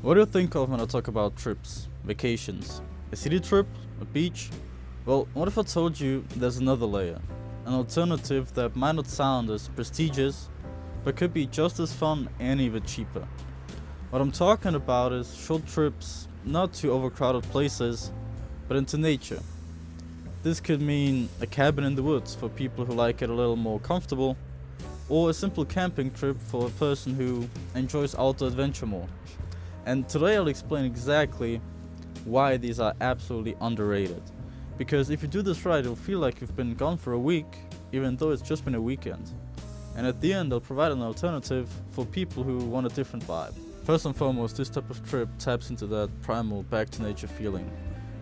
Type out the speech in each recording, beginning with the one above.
What do you think of when I talk about trips, vacations? A city trip? A beach? Well, what if I told you there's another layer? An alternative that might not sound as prestigious, but could be just as fun and even cheaper. What I'm talking about is short trips, not to overcrowded places, but into nature. This could mean a cabin in the woods for people who like it a little more comfortable, or a simple camping trip for a person who enjoys outdoor adventure more. And today I'll explain exactly why these are absolutely underrated. Because if you do this right, it'll feel like you've been gone for a week, even though it's just been a weekend. And at the end, I'll provide an alternative for people who want a different vibe. First and foremost, this type of trip taps into that primal back to nature feeling.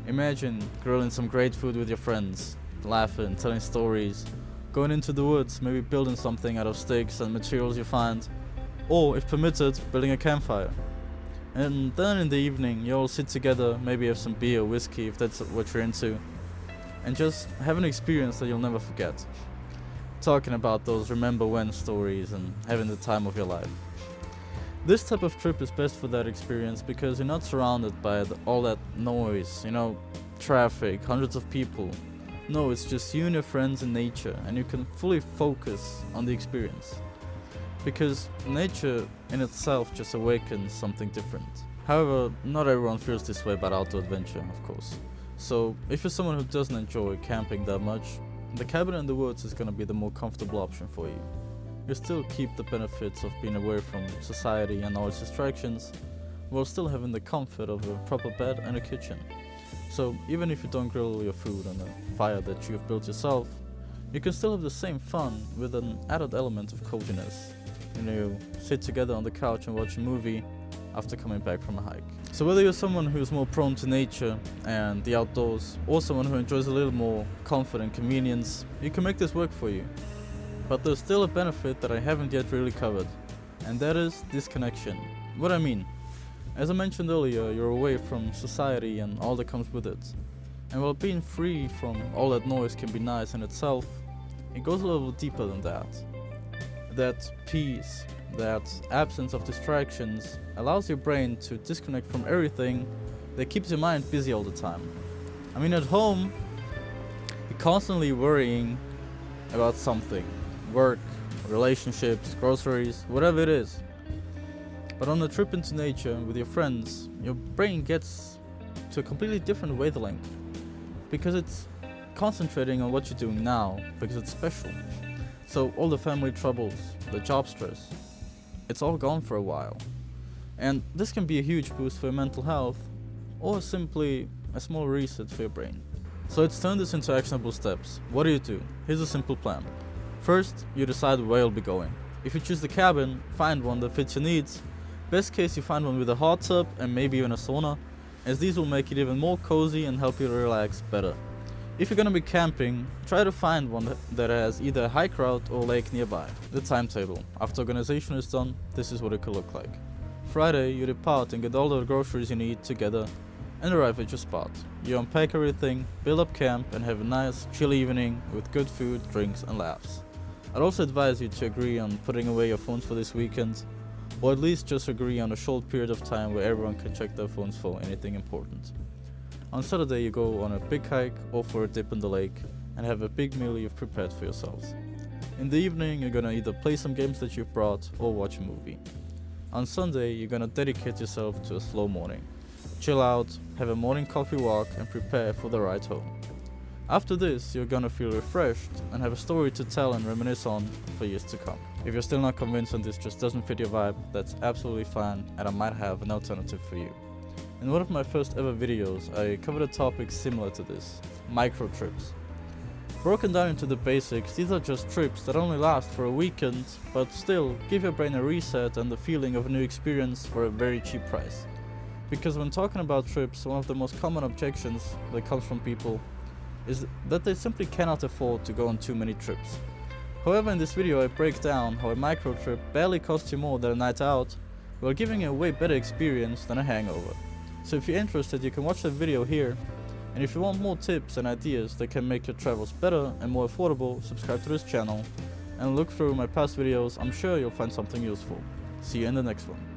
Imagine grilling some great food with your friends, laughing, telling stories, going into the woods, maybe building something out of sticks and materials you find, or if permitted, building a campfire. And then in the evening, you all sit together, maybe have some beer or whiskey if that's what you're into, and just have an experience that you'll never forget. Talking about those remember when stories and having the time of your life. This type of trip is best for that experience because you're not surrounded by all that noise, traffic, hundreds of people. No, it's just you and your friends in nature, and you can fully focus on the experience. Because nature in itself just awakens something different. However, not everyone feels this way about outdoor adventure, of course. So, if you're someone who doesn't enjoy camping that much, the cabin in the woods is going to be the more comfortable option for you. You'll still keep the benefits of being away from society and all its distractions, while still having the comfort of a proper bed and a kitchen. So, even if you don't grill your food on a fire that you've built yourself, you can still have the same fun with an added element of coziness. You sit together on the couch and watch a movie after coming back from a hike. So whether you're someone who's more prone to nature and the outdoors, or someone who enjoys a little more comfort and convenience, you can make this work for you. But there's still a benefit that I haven't yet really covered, and that is disconnection. What I mean, as I mentioned earlier, you're away from society and all that comes with it. And while being free from all that noise can be nice in itself, it goes a little deeper than that. That peace, that absence of distractions allows your brain to disconnect from everything that keeps your mind busy all the time. I mean, at home, you're constantly worrying about something, work, relationships, groceries, whatever it is. But on a trip into nature with your friends, your brain gets to a completely different wavelength because it's concentrating on what you're doing now because it's special. So all the family troubles, the job stress, it's all gone for a while. And this can be a huge boost for your mental health, or simply a small reset for your brain. So let's turn this into actionable steps. What do? Here's a simple plan. First, you decide where you'll be going. If you choose the cabin, find one that fits your needs. Best case, you find one with a hot tub and maybe even a sauna, as these will make it even more cozy and help you relax better. If you're gonna be camping, try to find one that has either a hike route or lake nearby. The timetable. After organization is done, this is what it could look like. Friday, you depart and get all the groceries you need together and arrive at your spot. You unpack everything, build up camp, and have a nice, chill evening with good food, drinks, and laughs. I'd also advise you to agree on putting away your phones for this weekend, or at least just agree on a short period of time where everyone can check their phones for anything important. On Saturday, you go on a big hike or for a dip in the lake and have a big meal you've prepared for yourselves. In the evening, you're gonna either play some games that you've brought or watch a movie. On Sunday, you're gonna dedicate yourself to a slow morning. Chill out, have a morning coffee walk, and prepare for the ride home. After this, you're gonna feel refreshed and have a story to tell and reminisce on for years to come. If you're still not convinced and this just doesn't fit your vibe, that's absolutely fine, and I might have an alternative for you. In one of my first ever videos, I covered a topic similar to this, micro trips. Broken down into the basics, these are just trips that only last for a weekend, but still give your brain a reset and the feeling of a new experience for a very cheap price. Because when talking about trips, one of the most common objections that comes from people is that they simply cannot afford to go on too many trips. However, in this video I break down how a micro trip barely costs you more than a night out, while giving you a way better experience than a hangover. So if you're interested, you can watch the video here, and if you want more tips and ideas that can make your travels better and more affordable, subscribe to this channel and look through my past videos. I'm sure you'll find something useful. See you in the next one.